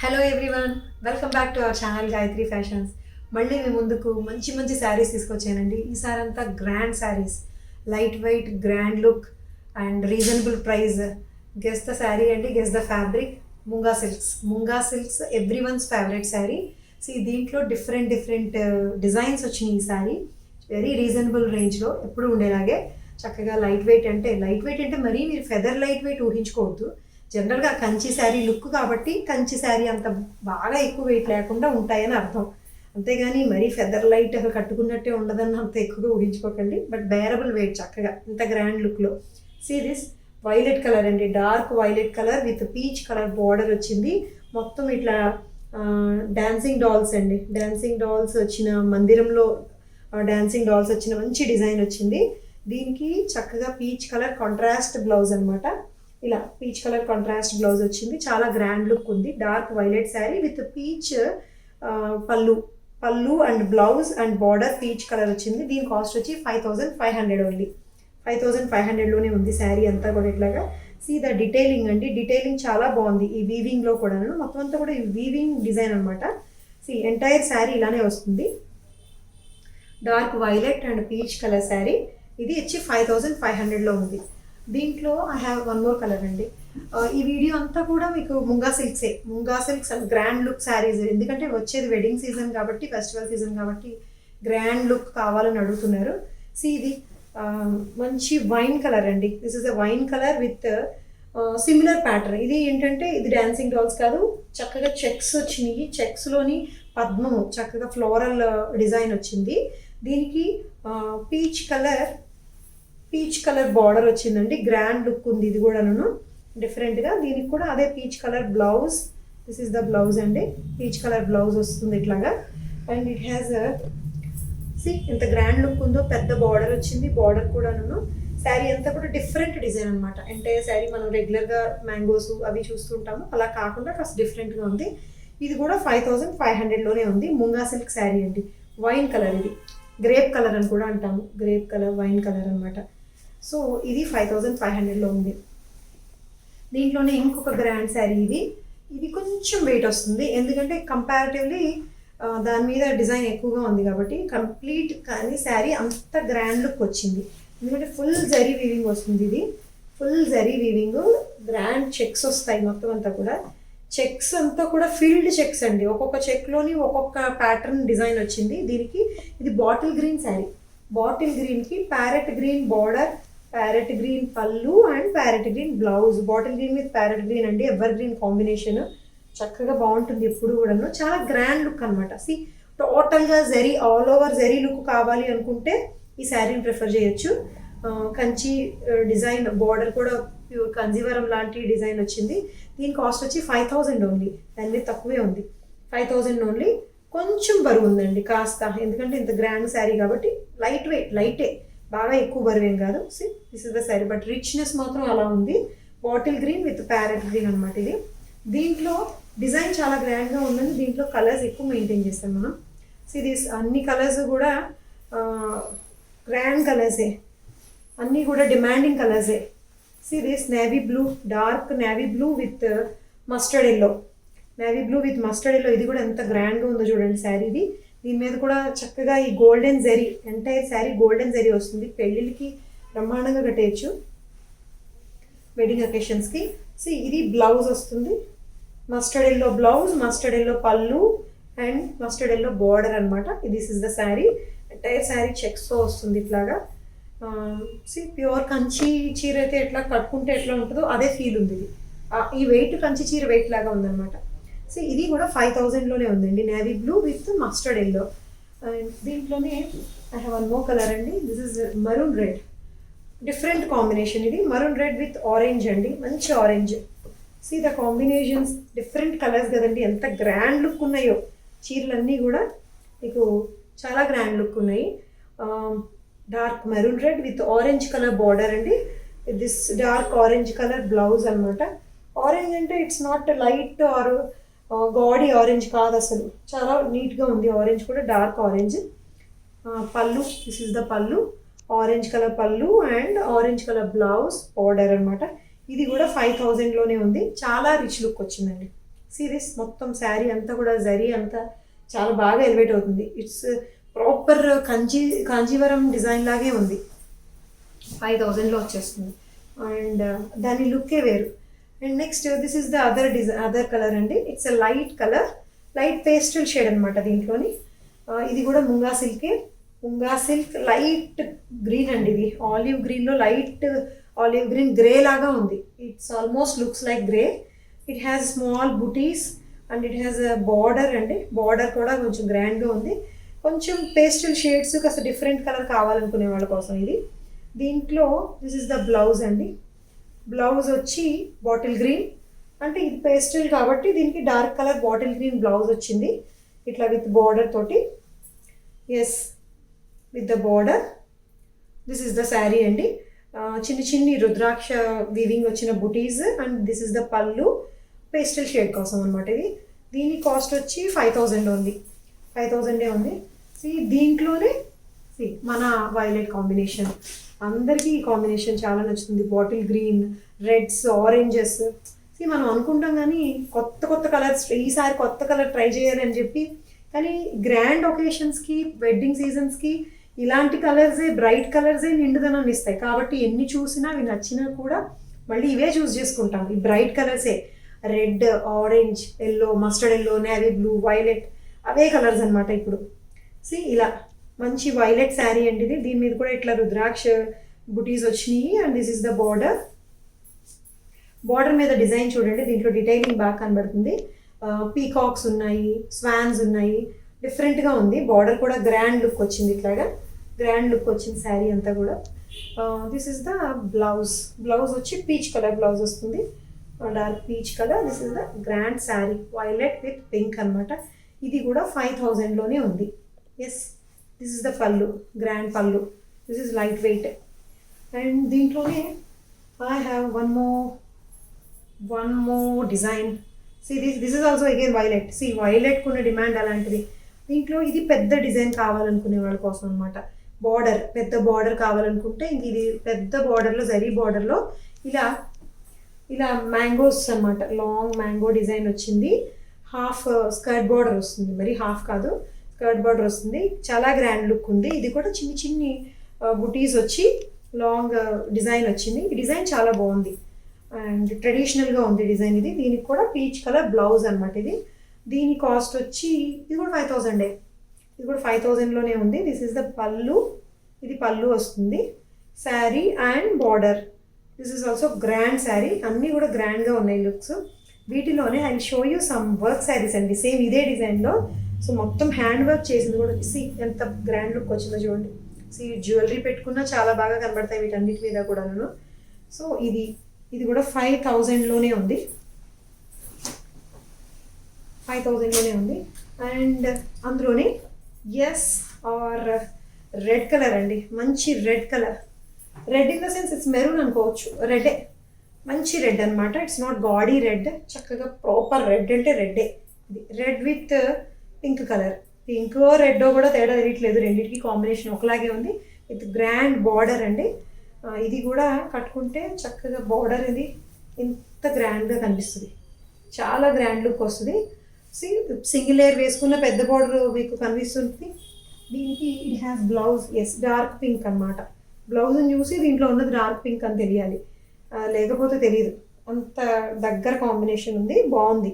Hello everyone, welcome back to our channel Gayatri fashions. మళ్ళీ మీ ముందుకు మంచి మంచి శారీస్ తీసుకొచ్చానండి. ఈసారి అంతా grand saris, light weight, grand look and reasonable price. Guess the sari అండి, guess the fabric. Munga silks everyone's favourite sari. దీంట్లో డిఫరెంట్ డిజైన్స్ వచ్చినాయి. ఈ శారీ వెరీ రీజనబుల్ రేంజ్లో ఎప్పుడు ఉండేలాగే చక్కగా లైట్ వెయిట్ అంటే మరీ మీరు ఫెదర్ లైట్ వెయిట్ ఊహించుకోవద్దు. జనరల్గా కంచి శారీ లుక్ కాబట్టి కంచి శారీ అంత బాగా ఎక్కువ వెయిట్ లేకుండా ఉంటాయని అర్థం. అంతేగాని మరీ ఫెదర్ లైట్ కట్టుకున్నట్టే ఉండదని అంత ఎక్కువగా ఊహించుకోకండి. బట్ బేరబుల్ వెయిట్ చక్కగా ఇంత గ్రాండ్ లుక్లో. దిస్ వైలెట్ కలర్ అండి, dark violet colour with peach colour border వచ్చింది. మొత్తం ఇట్లా డాన్సింగ్ డాల్స్ అండి, డాన్సింగ్ డాల్స్ వచ్చిన మందిరంలో డాన్సింగ్ డాల్స్ వచ్చిన మంచి డిజైన్ వచ్చింది. దీనికి చక్కగా పీచ్ కలర్ కాంట్రాస్ట్ బ్లౌజ్ అనమాట. ఇలా పీచ్ కలర్ కాంట్రాస్ట్ బ్లౌజ్ వచ్చింది. చాలా గ్రాండ్ లుక్ ఉంది. Dark violet sari with peach pallu and blouse and border peach colour వచ్చింది. దీని కాస్ట్ వచ్చి 5500 ఓన్లీ. 5500లోనే ఉంది శారీ అంతా కూడా. ఇట్లాగా ద డీటెయిలింగ్ అండి, డీటెయిలింగ్ చాలా బాగుంది. ఈ వీవింగ్లో కూడా మొత్తం అంతా కూడా ఈ వీవింగ్ డిజైన్ అనమాట. ఎంటైర్ శారీ ఇలానే వస్తుంది. Dark violet and peach colour sari. ఇది వచ్చి 5500లో ఉంది. దీంట్లో I have one more colour అండి. ఈ వీడియో అంతా కూడా మీకు munga silks and grand look saris. ఎందుకంటే వచ్చేది వెడ్డింగ్ సీజన్ కాబట్టి, ఫెస్టివల్ సీజన్ కాబట్టి గ్రాండ్ లుక్ కావాలని అడుగుతున్నారు. ఇది మంచి వైన్ కలర్ అండి. This is a wine colour with similar pattern. ఇది ఏంటంటే ఇది డాన్సింగ్ డాల్స్ కాదు, చక్కగా చెక్స్ వచ్చినాయి. చెక్స్లోని పద్మము చక్కగా ఫ్లోరల్ డిజైన్ వచ్చింది. దీనికి పీచ్ కలర్ బార్డర్ వచ్చిందండి. గ్రాండ్ లుక్ ఉంది. ఇది కూడాను డిఫరెంట్గా. దీనికి కూడా అదే peach colour blouse. This is the blouse అండి. పీచ్ కలర్ బ్లౌజ్ వస్తుంది ఇట్లాగా. అండ్ ఇట్ హ్యాస్ ఎంత గ్రాండ్ లుక్ ఉందో. పెద్ద బార్డర్ వచ్చింది. బార్డర్ కూడాను శారీ అంతా కూడా డిఫరెంట్ డిజైన్ అనమాట. అంటే శారీ మనం రెగ్యులర్గా మ్యాంగోస్ అవి చూస్తుంటాము, అలా కాకుండా కాస్త డిఫరెంట్గా ఉంది. ఇది కూడా 5500లోనే ఉంది. ముంగా సిల్క్ శారీ అండి. వైన్ కలర్, ఇది గ్రేప్ కలర్ అని కూడా అంటాము. గ్రేప్ కలర్, వైన్ కలర్ అనమాట. ఇది 5500లో ఉంది. దీంట్లోనే ఇంకొక గ్రాండ్ శారీ. ఇది కొంచెం వెయిట్ వస్తుంది, ఎందుకంటే కంపారిటివ్లీ దాని మీద డిజైన్ ఎక్కువగా ఉంది కాబట్టి. కంప్లీట్ కానీ శారీ అంత గ్రాండ్ లుక్ వచ్చింది. ఎందుకంటే ఫుల్ జరీ వీవింగ్ వస్తుంది. ఇది full zari weaving, grand checks వస్తాయి. మొత్తం అంతా కూడా చెక్స్ అంతా కూడా ఫీల్డ్ చెక్స్ అండి. ఒక్కొక్క చెక్లోని ఒక్కొక్క ప్యాటర్న్ డిజైన్ వచ్చింది. దీనికి ఇది బాటిల్ గ్రీన్ శారీ. బాటిల్ గ్రీన్కి parrot green border, parrot green pallu and parrot green blouse. Bottle green with parrot green అండి, ఎవర్ గ్రీన్ కాంబినేషన్. చక్కగా బాగుంటుంది ఎప్పుడు కూడాను. చాలా గ్రాండ్ లుక్ అనమాట. టోటల్గా జరీ, ఆల్ ఓవర్ జరీ లుక్ కావాలి అనుకుంటే ఈ శారీని ప్రిఫర్ చేయొచ్చు. కంచి డిజైన్ బార్డర్ కూడా ప్యూర్ కంజీవరం లాంటి డిజైన్ వచ్చింది. దీని కాస్ట్ వచ్చి 5000 ఓన్లీ. దాని మీద తక్కువే ఉంది. 5000 ఓన్లీ. కొంచెం బరువు ఉందండి కాస్త, ఎందుకంటే ఇంత గ్రాండ్ శారీ కాబట్టి. లైటే, బాగా ఎక్కువ బరువేం కాదు. This is the sari. But richness మాత్రం అలా ఉంది. Bottle green with parrot green అనమాట ఇది. దీంట్లో డిజైన్ చాలా గ్రాండ్గా ఉందండి. దీంట్లో కలర్స్ ఎక్కువ మెయింటైన్ చేస్తాం మనం. దిస్ అన్ని కలర్స్ కూడా గ్రాండ్ కలర్సే, అన్నీ కూడా డిమాండింగ్ కలర్సే. This navy blue, dark navy blue with mustard yellow. Navy blue with mustard yellow. ఇది కూడా ఎంత గ్రాండ్గా ఉందో చూడండి శారీది. దీని మీద కూడా చక్కగా ఈ గోల్డెన్ జరీ, ఎంటైర్ శారీ గోల్డెన్ జరీ వస్తుంది. పెళ్ళిళ్ళకి బ్రహ్మాండంగా కట్టేయచ్చు, వెడ్డింగ్ అకేషన్స్కి. ఇది బ్లౌజ్ వస్తుంది. Mustard yellow blouse, mustard yellow pallu and mustard yellow border అనమాట. This is the sari. Entire sari చెక్స్తో వస్తుంది ఇట్లాగా. ప్యూర్ కంచి చీర అయితే ఎట్లా కట్టుకుంటే ఎట్లా ఉంటుందో అదే ఫీల్ ఉంది. ఇది ఈ వెయిట్ కంచి చీర వెయిట్ లాగా ఉందన్నమాట. ఇది కూడా 5000లోనే ఉందండి. Navy blue with mustard yellow. And దీంట్లోనే I have one more colour అండి. This is maroon red. Different combination ఇది. మరూన్ రెడ్ విత్ ఆరెంజ్ అండి, మంచి orange. The combinations, different colours కదండి. ఎంత గ్రాండ్ లుక్ ఉన్నాయో చీరలన్నీ కూడా మీకు చాలా గ్రాండ్ లుక్ ఉన్నాయి. Dark maroon red with orange colour border అండి. This dark orange colour blouse అనమాట. ఆరెంజ్ అంటే it's not light or gaudy orange కాదు అసలు, చాలా నీట్గా ఉంది. ఆరెంజ్ కూడా డార్క్ ఆరెంజ్. పళ్ళు, దిస్ ఇస్ ద పళ్ళు. ఆరెంజ్ కలర్ పళ్ళు and orange colour blouse border అనమాట. ఇది కూడా 5000లోనే ఉంది. చాలా రిచ్ లుక్ వచ్చిందండి. సీరీస్ మొత్తం శారీ అంతా కూడా జరీ అంతా చాలా బాగా ఎలివేట్ అవుతుంది. ఇట్స్ ప్రాపర్ కాంజీవరం డిజైన్ లాగే ఉంది. 5000లో వచ్చేస్తుంది అండ్ దాని లుక్కే వేరు. And next this is the other colour అండి. It's a light colour, light pastel shade అనమాట దీంట్లోని. ఇది కూడా ముంగా సిల్క్ లైట్ గ్రీన్ అండి. ఇది ఆలివ్ గ్రీన్లో లైట్ ఆలివ్ గ్రీన్ గ్రే లాగా ఉంది. It's almost looks like grey. It has small butis and it has a border అండి. బార్డర్ కూడా కొంచెం గ్రాండ్గా ఉంది. కొంచెం పేస్టల్ షేడ్స్ కాస్త డిఫరెంట్ కలర్ కావాలనుకునే వాళ్ళ కోసం ఇది. దీంట్లో దిస్ ఇస్ ద బ్లౌజ్ అండి. బ్లౌజ్ వచ్చి బాటిల్ గ్రీన్, అంటే ఇది పేస్టల్ కాబట్టి దీనికి dark colour bottle green blouse వచ్చింది ఇట్లా విత్ బార్డర్ తోటి. Yes, with the border. This is the sari అండి. చిన్ని రుద్రాక్ష వీవింగ్ వచ్చిన బుటీస్ అండ్ దిస్ ఇస్ ద పళ్ళు పేస్టల్ షేడ్ కోసం అనమాట ఇది. దీని కాస్ట్ వచ్చి 5000 ఉంది. 5000 ఉంది. దీంట్లోనే మన వైలెట్ కాంబినేషన్, అందరికీ ఈ కాంబినేషన్ చాలా నచ్చుతుంది. Bottle green, reds, oranges. మనం అనుకుంటాం కానీ కొత్త కలర్స్, ఈసారి కొత్త కలర్ ట్రై చేయాలి అని చెప్పి, కానీ గ్రాండ్ ఒకేషన్స్కి, వెడ్డింగ్ సీజన్స్కి ఇలాంటి కలర్సే, బ్రైట్ కలర్సే నిండుదనాన్ని ఇస్తాయి. కాబట్టి ఎన్ని చూసినా అవి నచ్చినా కూడా మళ్ళీ ఇవే చూస్ చేసుకుంటాం. ఈ బ్రైట్ కలర్సే, red, orange, yellow, mustard yellow, navy blue, violet, అవే కలర్స్ అనమాట. ఇప్పుడు ఇలా మంచి వైలెట్ శారీ అండి ఇది. దీని మీద కూడా ఇట్లా రుద్రాక్ష బుటీస్ వచ్చినాయి and this is the border. Border మీద డిజైన్ చూడండి, దీంట్లో డీటెయిలింగ్ బాగా కనబడుతుంది. పీకాక్స్ ఉన్నాయి, స్వాన్స్ ఉన్నాయి, డిఫరెంట్గా ఉంది. బార్డర్ కూడా గ్రాండ్ లుక్ వచ్చింది, ఇట్లాగా గ్రాండ్ లుక్ వచ్చింది శారీ అంతా కూడా. This is the blouse. Blouse వచ్చి పీచ్ కలర్ బ్లౌజ్ వస్తుంది, dark peach colour. This is the grand sari, violet with pink అనమాట. ఇది కూడా 5000లోనే ఉంది. Yes, this is the pallu, grand pallu. This is light weight. And దీంట్లోనే I have one more design. This is also again violet. వైలెట్కు ఉన్న demand అలాంటిది. దీంట్లో ఇది పెద్ద డిజైన్ కావాలనుకునే వాళ్ళ కోసం అనమాట. బార్డర్, పెద్ద బార్డర్ కావాలనుకుంటే ఇంక ఇది పెద్ద బార్డర్లో, జరీ బార్డర్లో ఇలా మ్యాంగోస్ అనమాట. లాంగ్ మ్యాంగో డిజైన్ వచ్చింది. హాఫ్ స్కర్ట్ బార్డర్ వస్తుంది, మరి హాఫ్ కాదు, స్కర్ట్ బార్డర్ వస్తుంది. చాలా గ్రాండ్ లుక్ ఉంది. ఇది కూడా చిన్ని బుటీస్ వచ్చి లాంగ్ డిజైన్ వచ్చింది. ఈ డిజైన్ చాలా బాగుంది అండ్ ట్రెడిషనల్గా ఉంది డిజైన్ ఇది. దీనికి కూడా పీచ్ కలర్ బ్లౌజ్ అనమాట ఇది. దీని కాస్ట్ వచ్చి ఇది కూడా 5000. ఇది కూడా 5000లోనే ఉంది. దిస్ ఇస్ ద పళ్ళు. ఇది పళ్ళు వస్తుంది. Sari and border. This is also grand sari. అన్నీ కూడా గ్రాండ్గా ఉన్నాయి లుక్స్. వీటిలోనే I show you some work saris అండి, సేమ్ ఇదే డిజైన్లో. సో మొత్తం హ్యాండ్ వర్క్ చేసింది కూడా. ఎంత గ్రాండ్ లుక్ వచ్చిందో చూడండి. జ్యువెలరీ పెట్టుకున్నా చాలా బాగా కనబడతాయి వీటన్నిటి మీద కూడా. సో ఇది కూడా 5000లోనే ఉంది. 5000లోనే ఉంది. అండ్ అందులోనే ఎస్ ఆర్ రెడ్ కలర్ అండి. మంచి red colour. Red in the sense it's maroon అనుకోవచ్చు. రెడ్డే, మంచి రెడ్ అనమాట. ఇట్స్ నాట్ గాడీ రెడ్, చక్కగా ప్రాపర్ రెడ్ అంటే రెడ్డే. ఇది red with pink colour. Pink red కూడా తేడా తెలియట్లేదు, రెండింటికి కాంబినేషన్ ఒకలాగే ఉంది. విత్ గ్రాండ్ బార్డర్ అండి. ఇది కూడా కట్టుకుంటే చక్కగా బార్డర్ ఇది ఇంత గ్రాండ్గా కనిపిస్తుంది. చాలా గ్రాండ్ లుక్ వస్తుంది. సింగిల్ లేయర్ వేసుకున్న పెద్ద బార్డర్ మీకు కనిపిస్తుంది. దీనికి it has blouse. Yes, dark pink అనమాట. బ్లౌజ్ని చూసి దీంట్లో ఉన్నది డార్క్ పింక్ అని తెలియాలి, లేకపోతే తెలియదు. అంత దగ్గర కాంబినేషన్ ఉంది, బాగుంది.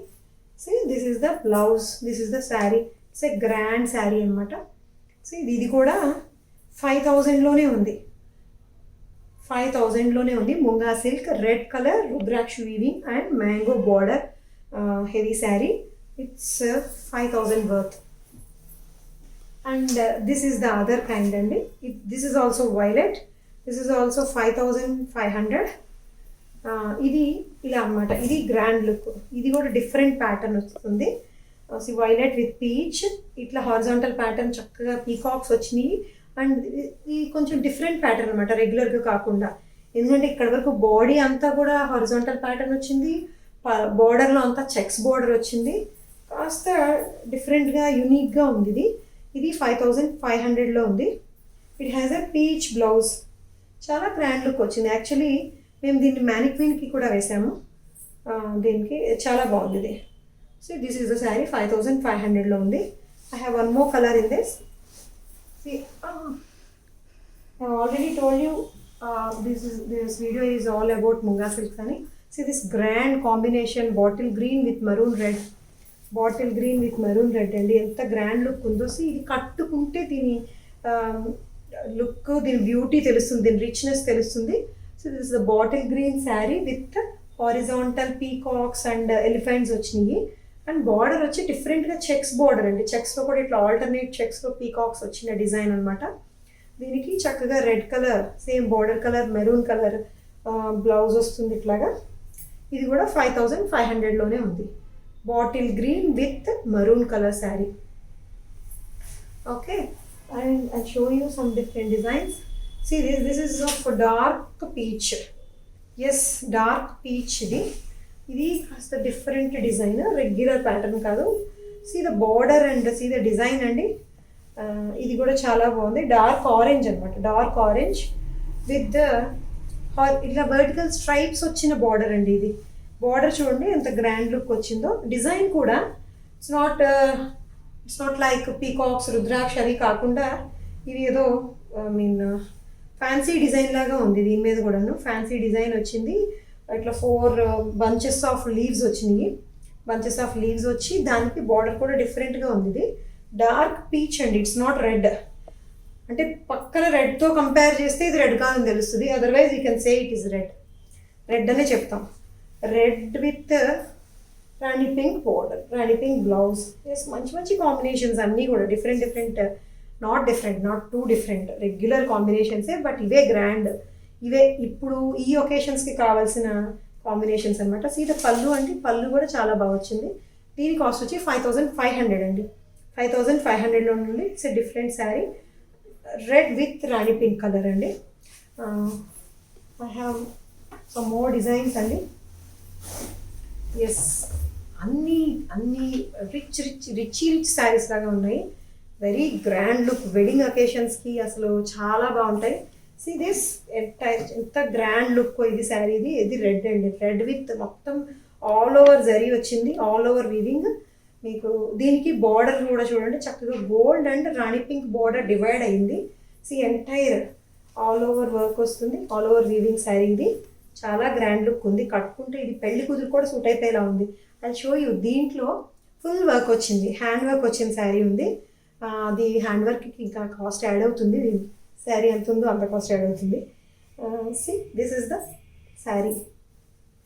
This is the blouse, this is the sari. It's a grand sari అనమాట. ఇది కూడా 5000లోనే ఉంది. 5000లోనే ఉంది. ముంగా సిల్క్, రెడ్ కలర్, రుద్రాక్ష weaving and mango border heavy sari. It's 5000 worth. And this is the other kind అండి. This is also violet. This is also 5500. ఇది ఇలా అనమాట. ఇది గ్రాండ్ లుక్. ఇది కూడా డిఫరెంట్ ప్యాటర్న్ వస్తుంది. వైలెట్ విత్ పీచ్, ఇట్లా హారిజాంటల్ ప్యాటర్న్ చక్కగా పీకాక్స్ వచ్చినాయి. అండ్ ఇది కొంచెం డిఫరెంట్ ప్యాటర్న్ అనమాట, రెగ్యులర్గా కాకుండా. ఎందుకంటే ఇక్కడ వరకు బాడీ అంతా కూడా హారిజాంటల్ ప్యాటర్న్ వచ్చింది, బార్డర్లో అంతా చెక్స్ బార్డర్ వచ్చింది. కాస్త డిఫరెంట్గా, యూనిక్గా ఉంది ఇది. ఇది 5500లో ఉంది. It has a peach blouse. చాలా గ్రాండ్ లుక్ వచ్చింది. యాక్చువల్లీ మేము దీన్ని మ్యానిక్విన్కి కూడా వేసాము. దీనికి చాలా బాగుంది ఇది. So this is the sari 5500లో ఉంది. I have one more colour in this. See, I already told you this video is all about Munga silks ani. See this grand combination bottle green with maroon red. Bottle green with maroon red అండి, ఎంత grand look ఉందో. So ఇది కట్టుకుంటే దీని look, దీని beauty తెలుస్తుంది, దీని richness తెలుస్తుంది. So this is the bottle green sari with horizontal peacocks and elephants వచ్చినాయి. అండ్ బార్డర్ వచ్చి డిఫరెంట్గా చెక్స్ బార్డర్ అండి. చెక్స్లో కూడా ఇట్లా ఆల్టర్నేట్ చెక్స్లో పీకాక్స్ వచ్చిన డిజైన్ అనమాట. దీనికి చక్కగా red colour, same border colour, maroon colour blouse వస్తుంది ఇట్లాగా. ఇది కూడా 5500లోనే ఉంది. Bottle green with maroon colour sari. Okay, and I show you some different designs. See this is of dark peach. Yes, dark peach ఇది కాస్త డిఫరెంట్ డిజైన్, రెగ్యులర్ ప్యాటర్న్ కాదు. See the border and see the design అండి. ఇది కూడా చాలా బాగుంది. Dark orange అనమాట, dark orange with ఇట్లా వర్టికల్ స్ట్రైప్స్ వచ్చిన బార్డర్ అండి. ఇది బార్డర్ చూడండి ఎంత గ్రాండ్ లుక్ వచ్చిందో. డిజైన్ కూడా it's not like peacocks, rudraksha అవి కాకుండా ఇది ఏదో ఫ్యాన్సీ డిజైన్ లాగా ఉంది. దీని మీద కూడాను ఫ్యాన్సీ డిజైన్ వచ్చింది. ఇట్లా 4 బంచెస్ ఆఫ్ లీవ్స్ వచ్చినాయి. బంచెస్ ఆఫ్ లీవ్స్ వచ్చి దానికి బార్డర్ కూడా డిఫరెంట్గా ఉంది. ఇది డార్క్ పీచ్ అండి, ఇట్స్ నాట్ రెడ్. అంటే పక్కన రెడ్తో కంపేర్ చేస్తే ఇది రెడ్ కాదని తెలుస్తుంది. Otherwise you can say it is red. Red అనే చెప్తాం. Red with rani pink border, rani pink blouse. Yes, మంచి మంచి కాంబినేషన్స్ అన్నీ కూడా different, not too different, regular కాంబినేషన్సే. బట్ ఇవే గ్రాండ్, ఇవే ఇప్పుడు ఈ ఒకేషన్స్కి కావాల్సిన కాంబినేషన్స్ అనమాట. సీద పళ్ళు అంటే పళ్ళు కూడా చాలా బాగా వచ్చింది. దీని కాస్ట్ వచ్చి 5500 అండి. 5500లో నుండి it's different sari. Red with rani pink colour అండి. I have some more designs అండి. ఎస్, అన్నీ రిచ్ శారీస్ లాగా ఉన్నాయి. వెరీ గ్రాండ్ లుక్, వెడ్డింగ్ అకేషన్స్కి అసలు చాలా బాగుంటాయి. సీ దిస్ ఎంత గ్రాండ్ లుక్ ఇది శారీది. ఇది రెడ్ అండి, రెడ్ విత్ మొత్తం ఆల్ ఓవర్ జరీ వచ్చింది, ఆల్ ఓవర్ వీవింగ్. మీకు దీనికి బార్డర్ కూడా చూడండి చక్కగా gold and rani pink border divide అయింది. See entire all over work వస్తుంది, ఆల్ ఓవర్ వీవింగ్ శారీ. ఇది చాలా గ్రాండ్ లుక్ ఉంది. కట్టుకుంటే ఇది పెళ్లి కూతురు కూడా సూట్ అయిపోయేలా ఉంది. అది షో యూ. దీంట్లో ఫుల్ వర్క్ వచ్చింది, హ్యాండ్ వర్క్ వచ్చిన శారీ ఉంది. అది హ్యాండ్ వర్క్కి ఇంకా కాస్ట్ యాడ్ అవుతుంది. దీనికి శారీ ఎంత ఉందో అంత కాస్ట్ యాడ్ అవుతుంది. See this is the sari.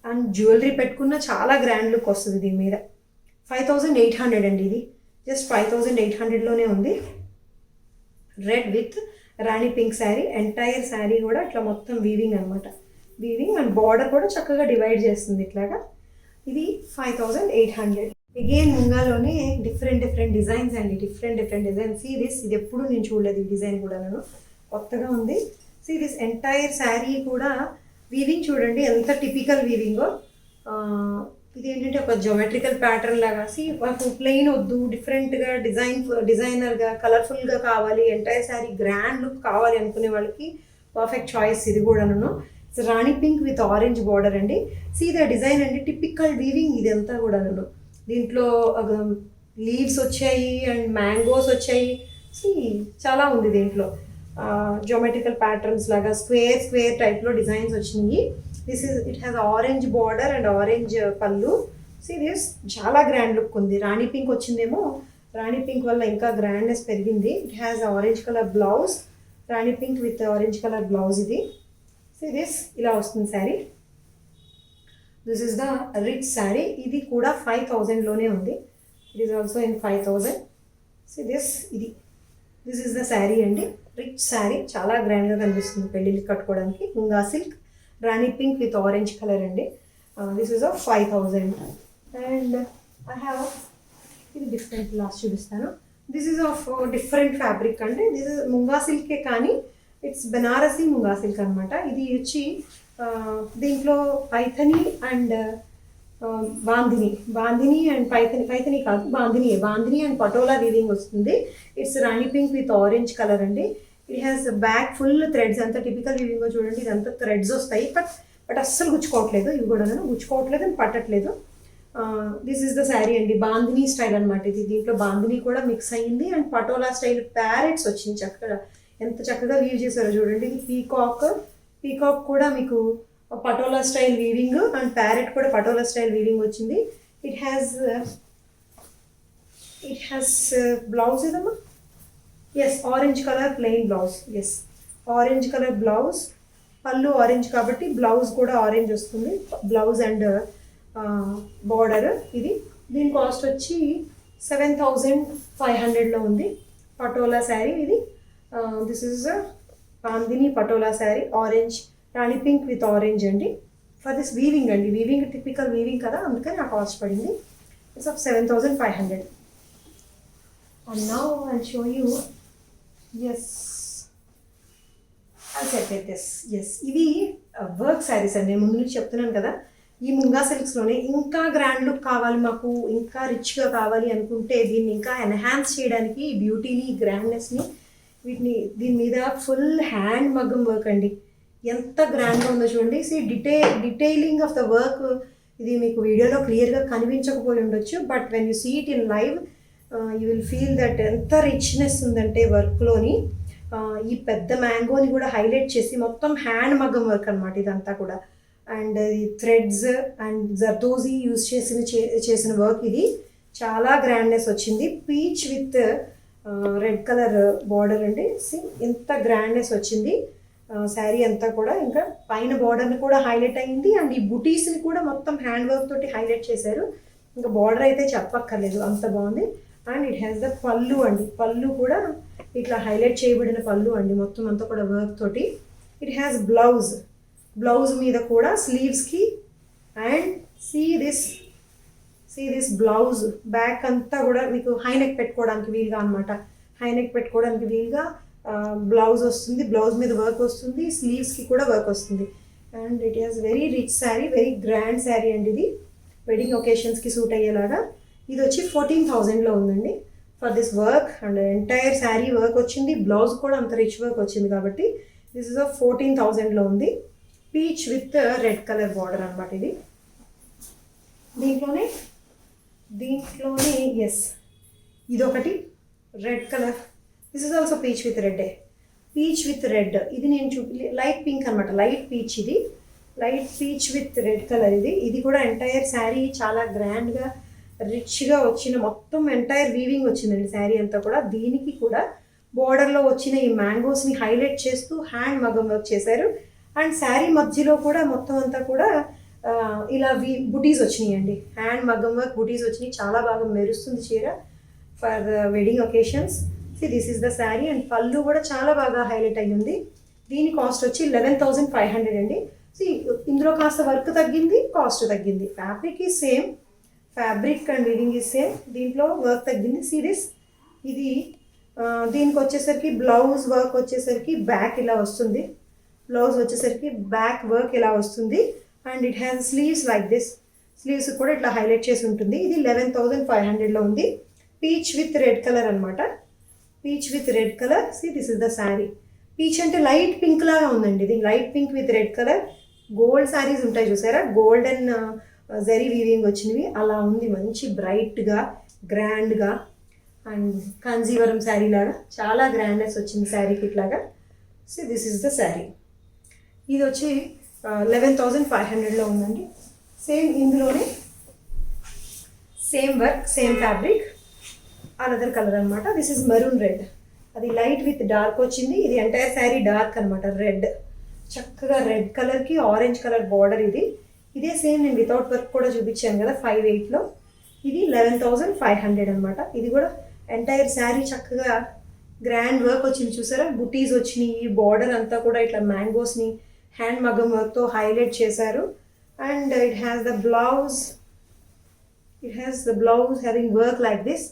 And jewellery పెట్టుకున్న చాలా గ్రాండ్ లుక్ వస్తుంది దీని మీద. 5800 అండి. ఇది జస్ట్ 5800లోనే ఉంది. Red with rani pink sari. Entire sari కూడా ఇట్లా మొత్తం వీవింగ్ అనమాట. వీవింగ్ అండ్ బార్డర్ కూడా చక్కగా డివైడ్ చేస్తుంది ఇట్లాగా. ఇది 5800. అగైన్ ముంగాలోనే డిఫరెంట్ డిజైన్స్ అండి, డిఫరెంట్ డిజైన్స్. ఇది ఎప్పుడు నేను చూడలేదు. ఈ డిజైన్ కూడా నేను కొత్తగా ఉంది. దిస్ ఎంటైర్ శారీ కూడా వీవింగ్ చూడండి ఎంత టిపికల్ వీవింగో. ఇది ఏంటంటే ఒక జోమెట్రికల్ ప్యాటర్న్ లాగా. మాకు ప్లెయిన్ వద్దు, డిఫరెంట్గా డిజైనర్గా కలర్ఫుల్గా కావాలి, ఎంటైర్ శారీ గ్రాండ్ లుక్ కావాలి అనుకునే వాళ్ళకి పర్ఫెక్ట్ చాయిస్ ఇది కూడాను. రాణి పింక్ విత్ ఆరెంజ్ బార్డర్ అండి. ద డిజైన్ అండి, టిపికల్ వీవింగ్ ఇదంతా కూడాను. దీంట్లో లీవ్స్ వచ్చాయి అండ్ మ్యాంగోస్ వచ్చాయి. చాలా ఉంది దీంట్లో. జోమెట్రికల్ ప్యాటర్న్స్ లాగా స్క్వేర్ టైప్లో డిజైన్స్ వచ్చినాయి. It has orange border and orange పళ్ళు. దిస్ చాలా గ్రాండ్ లుక్ ఉంది. రాణి పింక్ వచ్చిందేమో, రాణి పింక్ వల్ల ఇంకా గ్రాండ్నెస్ పెరిగింది. It has orange colour blouse, rani pink with orange colour blouse. ఇది దిస్ ఇలా వస్తుంది sari. This is the rich sari. ఇది కూడా 5000లోనే ఉంది. It is also in 5000. This is the sari అండి. రిచ్ శారీ, చాలా గ్రాండ్గా కనిపిస్తుంది పెళ్ళిళ్ళకి కట్టుకోవడానికి. Munga silk, rani pink with orange colour అండి. This is of 5000. And I have ఇది డిఫరెంట్ లాస్ట్ చూపిస్తాను. This is of different fabric అండి. దిస్ ఇస్ ముంగా సిల్కే కానీ ఇట్స్ బెనారసీ ముంగా సిల్క్ అనమాట. ఇది వచ్చి దీంట్లో పైథనీ అండ్ బాందిని అండ్ పైథనీ కాదు, బాందిని అండ్ పటోలా వీవింగ్ వస్తుంది. It's rani pink with orange colour అండి. It has back full threads. అంతా టిపికల్ వీవింగ్ చూడండి. ఇదంతా థ్రెడ్స్ వస్తాయి, బట్ అస్సలు గుచ్చుకోవట్లేదు. ఇవి కూడా గుచ్చుకోవట్లేదు అండ్ పట్టట్లేదు. దిస్ ఇస్ ద శారీ అండి, బాందినీ స్టైల్ అనమాట ఇది. దీంట్లో బాందినీ కూడా మిక్స్ అయ్యింది అండ్ పటోలా స్టైల్ ప్యారెట్స్ వచ్చింది చక్కగా. ఎంత చక్కగా వీవ్ చేశారో చూడండి. ఇది పీకాక్, పీకాక్ కూడా మీకు Patola style weaving and parrot కూడా పటోలా స్టైల్ వీవింగ్ వచ్చింది. ఇట్ హ్యాస్ బ్లౌజ్ ఇదమ్మా, yes orange colour plain blouse, yes orange colour blouse, పళ్ళు ఆరెంజ్ కాబట్టి బ్లౌజ్ కూడా ఆరెంజ్ వస్తుంది, బ్లౌజ్ అండ్ బార్డర్ ఇది. దీని కాస్ట్ వచ్చి 7500లో ఉంది. పటోలా శారీ ఇది. This is Bandhani Patola saree, orange rani pink with orange అండి. ఫర్ దిస్ వీవింగ్ అండి, వీవింగ్ టిపికల్ వీవింగ్ కదా, అందుకని ఆ కాస్ట్ పడింది. It's of 7500. And now I'll show you, yes I set this, yes ఇవి వర్క్ శారీస్ అండి. ముందు నుంచి చెప్తున్నాను కదా, ఈ ముంగా సిల్క్స్లోనే ఇంకా గ్రాండ్ లుక్ కావాలి మాకు, ఇంకా రిచ్గా కావాలి అనుకుంటే దీన్ని ఇంకా ఎన్హాన్స్ చేయడానికి ఈ బ్యూటీని, ఈ గ్రాండ్నెస్ని, వీటిని దీని మీద ఫుల్ హ్యాండ్ మగ్గం వర్క్ అండి. ఎంత గ్రాండ్గా ఉందో చూడండి. డీటెయిలింగ్ ఆఫ్ ద వర్క్ ఇది మీకు వీడియోలో క్లియర్గా కనిపించకపోయి ఉండొచ్చు, but when you see it in live you will feel that ఎంత రిచ్నెస్ ఉందంటే వర్క్లోని. ఈ పెద్ద మ్యాంగోని కూడా హైలైట్ చేసి మొత్తం హ్యాండ్ మగ్గం వర్క్ అనమాట ఇదంతా కూడా. అండ్ ఈ థ్రెడ్స్ అండ్ జర్దోజీ యూజ్ చేసిన వర్క్ ఇది. చాలా గ్రాండ్నెస్ వచ్చింది. Peach with red colour border అండి. ఎంత గ్రాండ్నెస్ వచ్చింది శారీ అంతా కూడా. ఇంకా పైన బార్డర్ని కూడా హైలైట్ అయ్యింది అండ్ ఈ బుటీస్ని కూడా మొత్తం హ్యాండ్ వర్క్ తోటి హైలైట్ చేశారు. ఇంకా బార్డర్ అయితే చెప్పక్కర్లేదు, అంత బాగుంది. అండ్ ఇట్ హ్యాస్ ద పళ్ళు అండి, పళ్ళు కూడా ఇట్లా హైలైట్ చేయబడిన పళ్ళు అండి, మొత్తం అంతా కూడా వర్క్ తోటి. ఇట్ హ్యాస్ బ్లౌజ్, బ్లౌజ్ మీద కూడా స్లీవ్స్కి and see this blouse back అంతా కూడా మీకు హైనెక్ పెట్టుకోవడానికి వీలుగా అనమాట. హైనెక్ పెట్టుకోవడానికి వీలుగా బ్లౌజ్ వస్తుంది, బ్లౌజ్ మీద వర్క్ వస్తుంది, స్లీవ్స్కి కూడా వర్క్ వస్తుంది. And it has very rich sari, very grand sari అండి ఇది, వెడ్డింగ్ ఒకేషన్స్కి సూట్ అయ్యేలాగా. ఇది వచ్చి 14,000లో ఉందండి for this work. And entire sari work వచ్చింది, బ్లౌజ్ కూడా అంత రిచ్ వర్క్ వచ్చింది కాబట్టి దిస్ ఇస్ 14,000లో ఉంది. Peach with red colour border అనమాట ఇది. దీంట్లోనే ఎస్ ఇదొకటి red colour, this is also peach with red, peach with red. ఇది నేను లైట్ పింక్ అనమాట, లైట్ పీచ్ ఇది, light peach with red colour ఇది. ఇది కూడా ఎంటైర్ శారీ చాలా గ్రాండ్గా రిచ్గా వచ్చిన మొత్తం ఎంటైర్ వీవింగ్ వచ్చిందండి శారీ అంతా కూడా. దీనికి కూడా బోర్డర్లో వచ్చిన ఈ మ్యాంగోస్ని హైలైట్ చేస్తూ హ్యాండ్ మగ్గం వర్క్ చేశారు. అండ్ శారీ మధ్యలో కూడా మొత్తం అంతా కూడా ఇలా బుటీస్ వచ్చినాయండి, హ్యాండ్ మగ్గం వర్క్ బుటీస్ వచ్చినాయి. చాలా బాగా మెరుస్తుంది చీర for wedding occasions. This is the sari and పళ్ళు కూడా చాలా బాగా హైలైట్ అయ్యింది. దీని కాస్ట్ వచ్చి 11,500 అండి. ఇందులో కాస్త వర్క్ తగ్గింది, కాస్ట్ తగ్గింది. ఫ్యాబ్రిక్ ఈ సేమ్, ఫ్యాబ్రిక్ అండ్ వీవింగ్ ఈ సేమ్, దీంట్లో వర్క్ తగ్గింది. దిస్ ఇది దీనికి వచ్చేసరికి బ్లౌజ్ వర్క్ వచ్చేసరికి బ్యాక్ ఇలా వస్తుంది, బ్లౌజ్ వచ్చేసరికి బ్యాక్ వర్క్ ఇలా వస్తుంది. And it has sleeves like this, sleeves కూడా ఇట్లా హైలైట్ చేసి ఉంటుంది. ఇది 11,500లో ఉంది. పీచ్ విత్ రెడ్ కలర్ అనమాట, peach with red colour. This is the sari. Peach అంటే లైట్ పింక్ లాగా ఉందండి ఇది, light pink with red colour. Gold saris ఉంటాయి చూసారా, గోల్డెన్ జరీ వీవింగ్ వచ్చినవి అలా ఉంది. మంచి బ్రైట్గా గ్రాండ్గా అండ్ కాంజీవరం శారీ లాగా చాలా గ్రాండ్నెస్ వచ్చింది శారీకి ఇట్లాగా. This is the sari. ఇది వచ్చి 11,500లో ఉందండి. సేమ్ ఇందులోనే same work, same fabric, another colour అనమాట. దిస్ ఇస్ మెరూన్ రెడ్, అది లైట్ విత్ డార్క్ వచ్చింది. ఇది ఎంటైర్ శారీ డార్క్ అనమాట, రెడ్. చక్కగా రెడ్ కలర్కి ఆరెంజ్ కలర్ బార్డర్ ఇది. ఇదే సేమ్ నేను వితౌట్ వర్క్ కూడా చూపించాను కదా 5,800లో. ఇది 11,500 అనమాట. ఇది కూడా ఎంటైర్ శారీ చక్కగా గ్రాండ్ వర్క్ వచ్చింది చూసారా, బుటీస్ వచ్చినాయి. బార్డర్ అంతా కూడా ఇట్లా మ్యాంగోస్ని హ్యాండ్ మగ్గం వర్క్తో హైలైట్ చేశారు. And it has the blouse having work like this,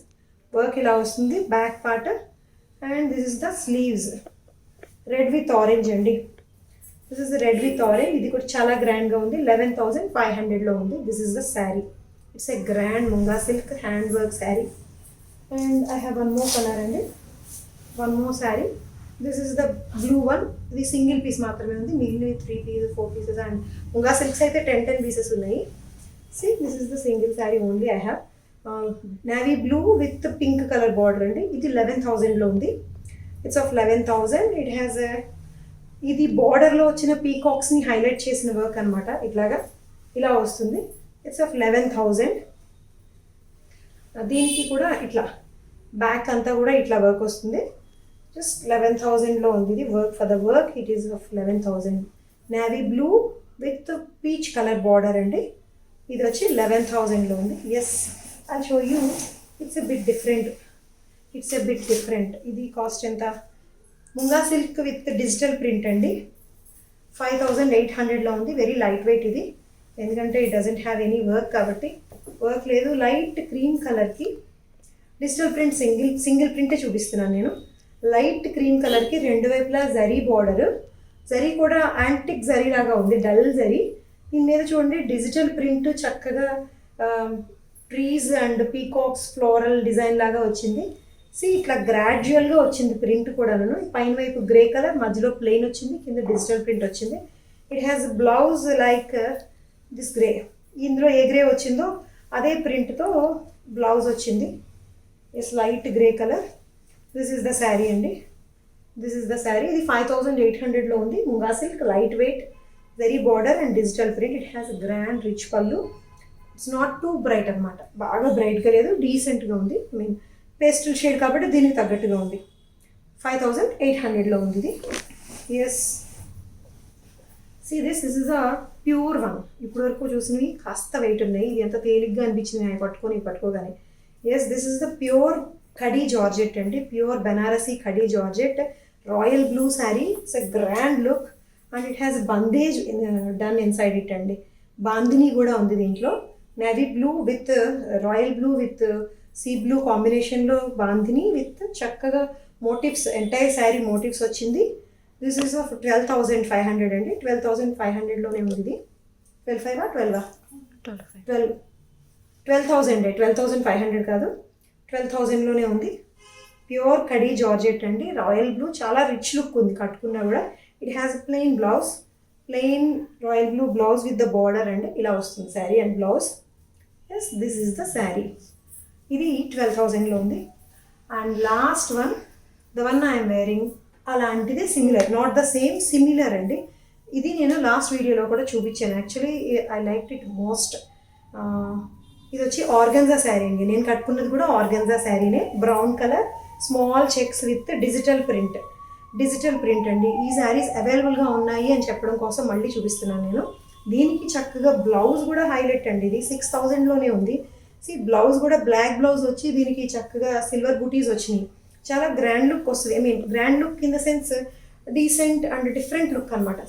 work ఇలా వస్తుంది back part. And this is the sleeves, red with orange అండి. This is red with orange. ఇది కూడా చాలా గ్రాండ్గా ఉంది, 11,500లో ఉంది. This is the sari. It's a grand munga silk hand work sari. And I have one more colour అండి, one more sari. This is the blue one. ఇది సింగిల్ పీస్ మాత్రమే ఉంది, మిగిలిన 3 pieces 4 pieces. And munga silks అయితే 10 pieces ఉన్నాయి. See, this is the single saree only I have. Navy blue with pink color border అండి. ఇది 11,000లో ఉంది. It's of 11,000. ఇట్ హ్యాస్ ఇది బార్డర్లో వచ్చిన పీకాక్స్ని హైలైట్ చేసిన వర్క్ అనమాట. ఇట్లాగా ఇలా వస్తుంది. It's of 11,000. దీనికి కూడా ఇట్లా బ్యాక్ అంతా కూడా ఇట్లా వర్క్ వస్తుంది. జస్ట్ 11,000లో ఉంది ఇది. Work for the work it is of 11,000. Navy blue with peach colour border అండి. ఇది వచ్చి 11,000లో ఉంది. Yes, I show you. It's a bit different. ఇది కాస్ట్ ఎంత? Munga silk with digital print అండి. 5,800లో ఉంది. వెరీ లైట్ వెయిట్ ఇది, ఎందుకంటే it doesn't have any work కాబట్టి. వర్క్ లేదు. లైట్ క్రీమ్ కలర్కి డిజిటల్ ప్రింట్ సింగిల్ ప్రింటే చూపిస్తున్నాను నేను. లైట్ క్రీమ్ కలర్కి రెండు వైపులా జరీ బార్డర్. జరీ కూడా యాంటిక్ జరీ లాగా ఉంది, డల్ జరీ. దీని మీద చూడండి డిజిటల్ ప్రింట్ చక్కగా trees and peacocks floral design లాగా వచ్చింది. ఇట్లా గ్రాడ్యువల్గా వచ్చింది ప్రింట్ కూడాను. పైన వైపు గ్రే కలర్, మధ్యలో ప్లెయిన్ వచ్చింది, కింద డిజిటల్ ప్రింట్ వచ్చింది. It has blouse like this grey. ఇందులో ఏ గ్రే వచ్చిందో అదే ప్రింట్తో బ్లౌజ్ వచ్చింది. It's light grey colour. This is the sari అండి. This is the sari. ఇది 5,800లో ఉంది. Munga silk, light weight, very border and digital print. It has grand rich పళ్ళు. ఇట్స్ నాట్ టూ బ్రైట్ అనమాట, బాగా బ్రైట్గా లేదు, డీసెంట్గా ఉంది. పేస్టల్ షేడ్ కాబట్టి దీనికి తగ్గట్టుగా ఉంది. 5,800లో ఉంది ఇది. Yes, this is a pure one. ఇప్పుడు వరకు చూసినవి కాస్త వెయిట్ ఉన్నాయి. ఇది ఎంత తేలిగ్గా అనిపించింది నేను పట్టుకోగానే. Yes, this is the pure khadi georgette అండి. Pure Banarasi khadi georgette, royal blue sari. It's a grand look and it has bandhej done inside it అండి. బాందిని కూడా ఉంది దీంట్లో. Navy blue with royal blue with sea blue కాంబినేషన్లో బాందిని విత్ చక్కగా మోటివ్స్, ఎంటైర్ శారీ మోటివ్స్ వచ్చింది. This is of 12,500 అండి. 12,500లోనే ఉంది ఇది. 12,500 కాదు, 12,000లోనే ఉంది. ప్యూర్ కడీ జార్జెట్ అండి. రాయల్ బ్లూ చాలా రిచ్ లుక్ ఉంది కట్టుకున్నా కూడా. It has plain blouse, plain royal blue blouse with the border అండి. ఇలా వస్తుంది sari and blouse. Yes, this is the sari. ఇది 12,000లో ఉంది. And last one, the one I'm wearing, అలాంటిదే similar, not the same, similar అండి. ఇది నేను లాస్ట్ వీడియోలో కూడా చూపించాను. Actually I like it most. ఇది వచ్చి ఆర్గన్జా శారీ అండి. నేను కట్టుకున్నది కూడా ఆర్గన్జా శారీనే. Brown colour, small checks with digital print అండి. ఈ శారీస్ అవైలబుల్గా ఉన్నాయి అని చెప్పడం కోసం మళ్ళీ చూపిస్తున్నాను నేను. దీనికి చక్కగా బ్లౌజ్ కూడా హైలైట్ అండి. ఇది 6,000లోనే ఉంది. బ్లౌజ్ కూడా బ్లాక్ బ్లౌజ్ వచ్చి దీనికి చక్కగా సిల్వర్ బూటీస్ వచ్చినాయి. చాలా గ్రాండ్ లుక్ వస్తుంది. Grand look in the sense decent and different look అనమాట.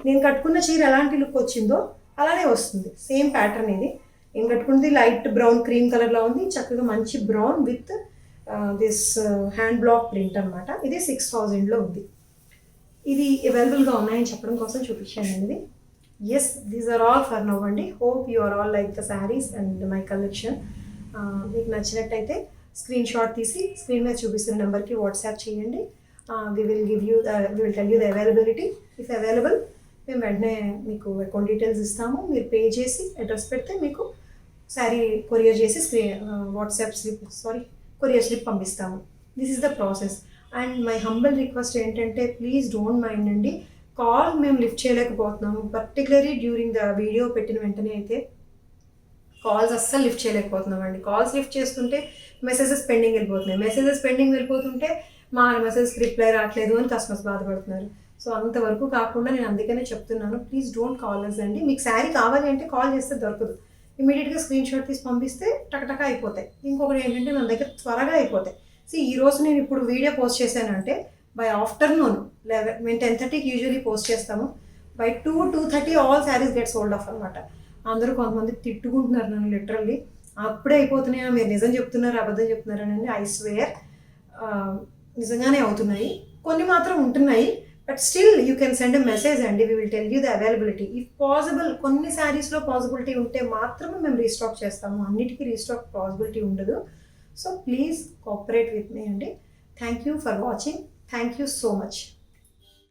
నేను కట్టుకున్న చీర ఎలాంటి లుక్ వచ్చిందో అలానే వస్తుంది. సేమ్ ప్యాటర్న్ ఇది. నేను కట్టుకున్నది లైట్ బ్రౌన్ క్రీమ్ కలర్లో ఉంది. చక్కగా మంచి brown with this hand black print అనమాట. ఇది 6,000లో ఉంది. ఇది అవైలబుల్గా ఉన్నాయని చెప్పడం కోసం చూపించాను ఇది. Yes, these are all for now అండి. Hope you are all like the saris and my collection. మీకు నచ్చినట్టయితే స్క్రీన్ షాట్ తీసి స్క్రీన్ మీద చూపిస్తున్న నెంబర్కి వాట్సాప్ చేయండి. We will tell you the availability. If available మేము వెంటనే మీకు అకౌంట్ డీటెయిల్స్ ఇస్తాము. మీరు పే చేసి అడ్రస్ పెడితే మీకు శారీ కొరియర్ చేసి కొరియర్ స్లిప్ పంపిస్తాము. This is the process. And my humble request ఏంటంటే ప్లీజ్ డోంట్ మైండ్ అండి, కాల్ మేము లిఫ్ట్ చేయలేకపోతున్నాము. పర్టికులర్లీ డ్యూరింగ్ ద వీడియో పెట్టిన వెంటనే అయితే కాల్స్ అస్సలు లిఫ్ట్ చేయలేకపోతున్నామండి. కాల్స్ లిఫ్ట్ చేస్తుంటే మెసేజెస్ పెండింగ్ వెళ్ళిపోతుంటే మా మెసేజ్కి రిప్లై రావట్లేదు అని కస్టమర్స్ బాధపడుతున్నారు. సో అంతవరకు కాకుండా నేను అందుకనే చెప్తున్నాను, ప్లీజ్ డోంట్ కాల్ అస్ అండి. మీకు శారీ కావాలి అంటే కాల్ చేస్తే దొరకదు. ఇమీడియట్గా స్క్రీన్ షాట్ తీసి పంపిస్తే టకటక అయిపోతాయి. ఇంకొకటి ఏంటంటే మన దగ్గర త్వరగా అయిపోతాయి. ఈరోజు నేను ఇప్పుడు వీడియో పోస్ట్ చేశానంటే బై ఆఫ్టర్నూన్ 10:30కి యూజువలీ పోస్ట్ చేస్తాము. By 2:30 all saris get sold of అనమాట. అందరూ కొంతమంది తిట్టుకుంటున్నారు నన్ను లిటరల్లీ, అప్పుడే అయిపోతున్నాయా, మీరు నిజం చెప్తున్నారు అబద్ధం చెప్తున్నారని. ఐ స్వేర్ నిజంగానే అవుతున్నాయి. కొన్ని మాత్రం ఉంటున్నాయి, but still you can send a message అండి. We will tell you the availability. If possible కొన్ని శారీస్లో పాసిబిలిటీ ఉంటే మాత్రమే మేము రీస్టాక్ చేస్తాము. అన్నిటికీ రీస్టాక్ పాసిబిలిటీ ఉండదు. So please cooperate with me అండి. Thank you for watching. Thank you so much.